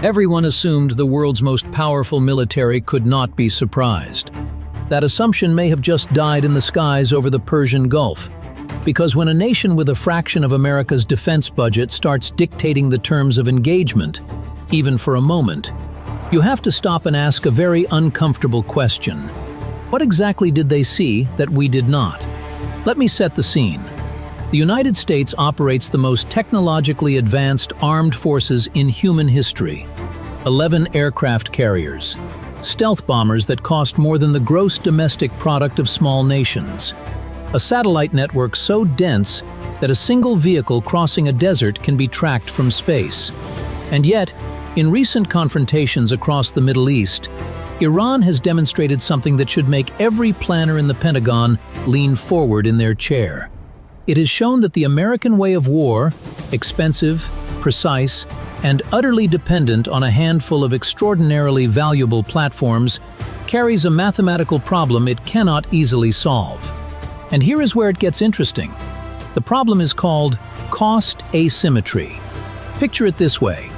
Everyone assumed the world's most powerful military could not be surprised. That assumption may have just died in the skies over the Persian Gulf. Because when a nation with a fraction of America's defense budget starts dictating the terms of engagement, even for a moment, you have to stop and ask a very uncomfortable question. What exactly did they see that we did not? Let me set the scene. The United States operates the most technologically advanced armed forces in human history. 11 aircraft carriers, stealth bombers that cost more than the gross domestic product of small nations, a satellite network so dense that a single vehicle crossing a desert can be tracked from space. And yet, in recent confrontations across the Middle East, Iran has demonstrated something that should make every planner in the Pentagon lean forward in their chair. It has shown that the American way of war, expensive, precise, and utterly dependent on a handful of extraordinarily valuable platforms, carries a mathematical problem it cannot easily solve. And here is where it gets interesting. The problem is called cost asymmetry. Picture it this way.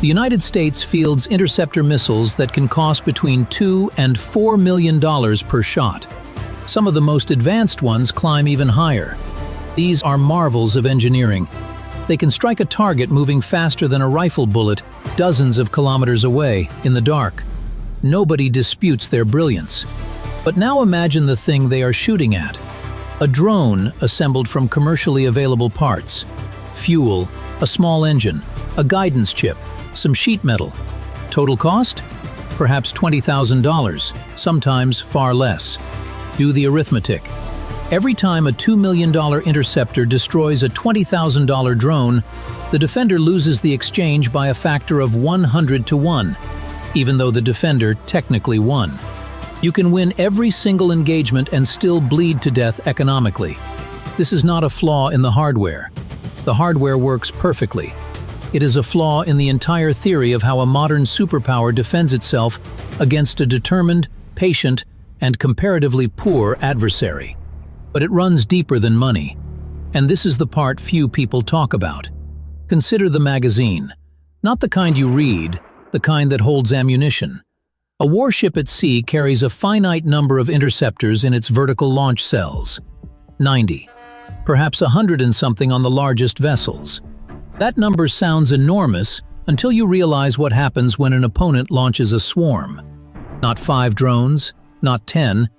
The United States fields interceptor missiles that can cost between $2 and $4 million per shot. Some of the most advanced ones climb even higher. These are marvels of engineering. They can strike a target moving faster than a rifle bullet dozens of kilometers away in the dark. Nobody disputes their brilliance. But now imagine the thing they are shooting at. A drone assembled from commercially available parts. Fuel, a small engine, a guidance chip, some sheet metal. Total cost? Perhaps $20,000, sometimes far less. Do the arithmetic. Every time a $2 million interceptor destroys a $20,000 drone, the defender loses the exchange by a factor of 100 to 1, even though the defender technically won. You can win every single engagement and still bleed to death economically. This is not a flaw in the hardware. The hardware works perfectly. It is a flaw in the entire theory of how a modern superpower defends itself against a determined, patient, and comparatively poor adversary. But it runs deeper than money. And this is the part few people talk about. Consider the magazine. Not the kind you read, the kind that holds ammunition. A warship at sea carries a finite number of interceptors in its vertical launch cells. 90. Perhaps 100 and something on the largest vessels. That number sounds enormous until you realize what happens when an opponent launches a swarm. Not 5 drones, not 10.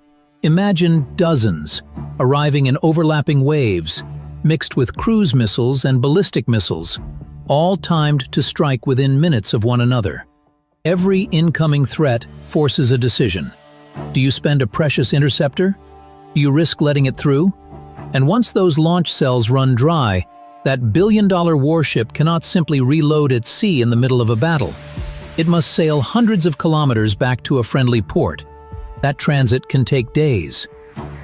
Imagine dozens, arriving in overlapping waves, mixed with cruise missiles and ballistic missiles, all timed to strike within minutes of one another. Every incoming threat forces a decision. Do you spend a precious interceptor? Do you risk letting it through? And once those launch cells run dry, that billion-dollar warship cannot simply reload at sea in the middle of a battle. It must sail hundreds of kilometers back to a friendly port. That transit can take days.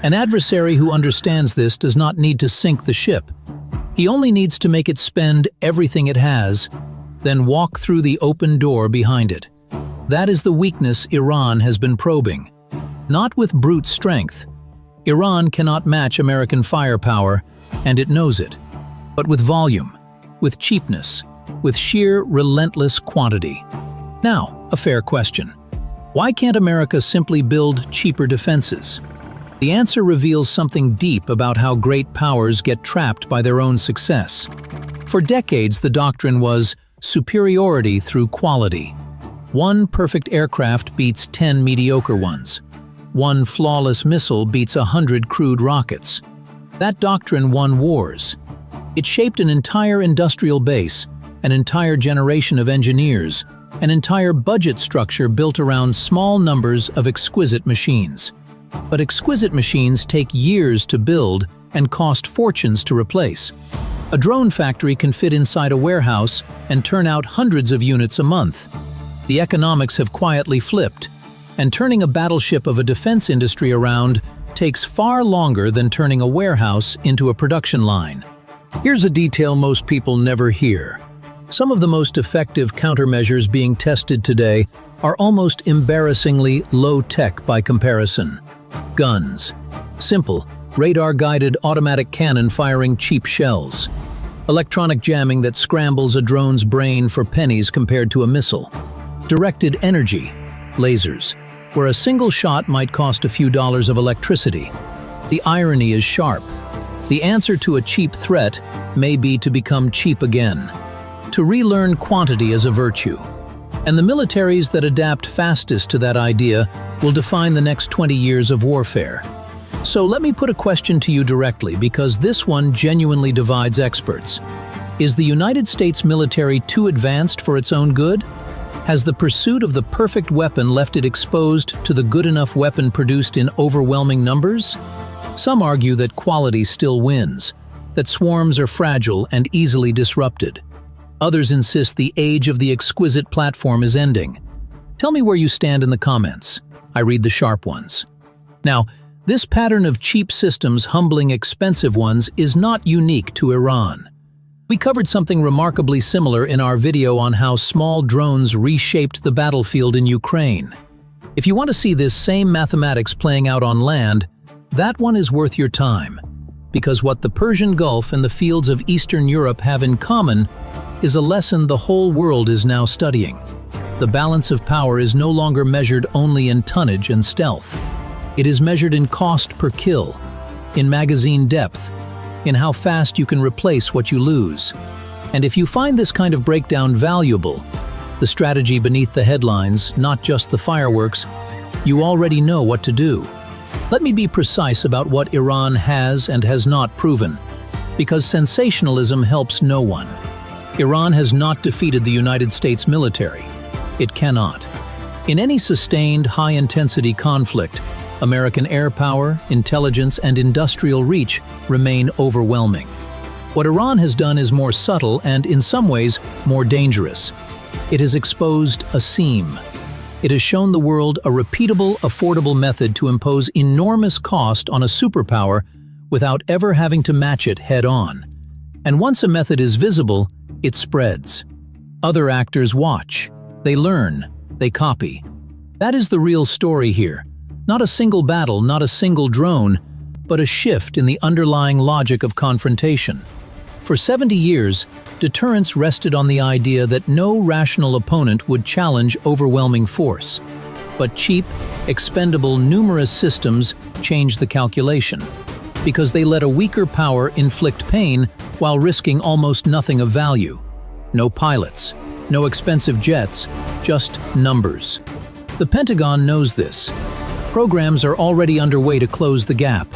An adversary who understands this does not need to sink the ship. He only needs to make it spend everything it has, then walk through the open door behind it. That is the weakness Iran has been probing. Not with brute strength. Iran cannot match American firepower, and it knows it. But with volume, with cheapness, with sheer relentless quantity. Now, a fair question. Why can't America simply build cheaper defenses? The answer reveals something deep about how great powers get trapped by their own success. For decades, the doctrine was superiority through quality. One perfect aircraft beats 10 mediocre ones. One flawless missile beats 100 crude rockets. That doctrine won wars. It shaped an entire industrial base, an entire generation of engineers, an entire budget structure built around small numbers of exquisite machines. But exquisite machines take years to build and cost fortunes to replace. A drone factory can fit inside a warehouse and turn out hundreds of units a month. The economics have quietly flipped, and turning a battleship of a defense industry around takes far longer than turning a warehouse into a production line. Here's a detail most people never hear. Some of the most effective countermeasures being tested today are almost embarrassingly low-tech by comparison. Guns. Simple, radar-guided automatic cannon firing cheap shells. Electronic jamming that scrambles a drone's brain for pennies compared to a missile. Directed energy, lasers, where a single shot might cost a few dollars of electricity. The irony is sharp. The answer to a cheap threat may be to become cheap again, to relearn quantity as a virtue. And the militaries that adapt fastest to that idea will define the next 20 years of warfare. So let me put a question to you directly, because this one genuinely divides experts. Is the United States military too advanced for its own good? Has the pursuit of the perfect weapon left it exposed to the good enough weapon produced in overwhelming numbers? Some argue that quality still wins, that swarms are fragile and easily disrupted. Others insist the age of the exquisite platform is ending. Tell me where you stand in the comments. I read the sharp ones. Now, this pattern of cheap systems humbling expensive ones is not unique to Iran. We covered something remarkably similar in our video on how small drones reshaped the battlefield in Ukraine. If you want to see this same mathematics playing out on land, that one is worth your time, because what the Persian Gulf and the fields of Eastern Europe have in common is a lesson the whole world is now studying. The balance of power is no longer measured only in tonnage and stealth. It is measured in cost per kill, in magazine depth, in how fast you can replace what you lose. And if you find this kind of breakdown valuable, the strategy beneath the headlines, not just the fireworks, you already know what to do. Let me be precise about what Iran has and has not proven, because sensationalism helps no one. Iran has not defeated the United States military. It cannot. In any sustained, high-intensity conflict, American air power, intelligence, and industrial reach remain overwhelming. What Iran has done is more subtle and, in some ways, more dangerous. It has exposed a seam. It has shown the world a repeatable, affordable method to impose enormous cost on a superpower without ever having to match it head-on. And once a method is visible, it spreads. Other actors watch. They learn. They copy. That is the real story here. Not a single battle, not a single drone, but a shift in the underlying logic of confrontation. For 70 years, deterrence rested on the idea that no rational opponent would challenge overwhelming force. But cheap, expendable, numerous systems changed the calculation, because they let a weaker power inflict pain while risking almost nothing of value. No pilots, no expensive jets, just numbers. The Pentagon knows this. Programs are already underway to close the gap.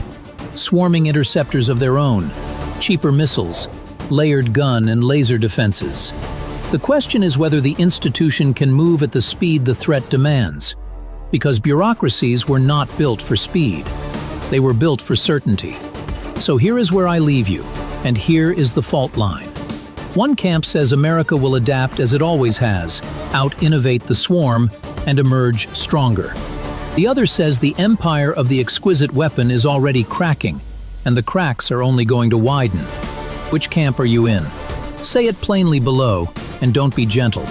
Swarming interceptors of their own, cheaper missiles, layered gun and laser defenses. The question is whether the institution can move at the speed the threat demands, because bureaucracies were not built for speed. They were built for certainty. So here is where I leave you, and here is the fault line. One camp says America will adapt as it always has, out-innovate the swarm, and emerge stronger. The other says the empire of the exquisite weapon is already cracking, and the cracks are only going to widen. Which camp are you in? Say it plainly below, and don't be gentle.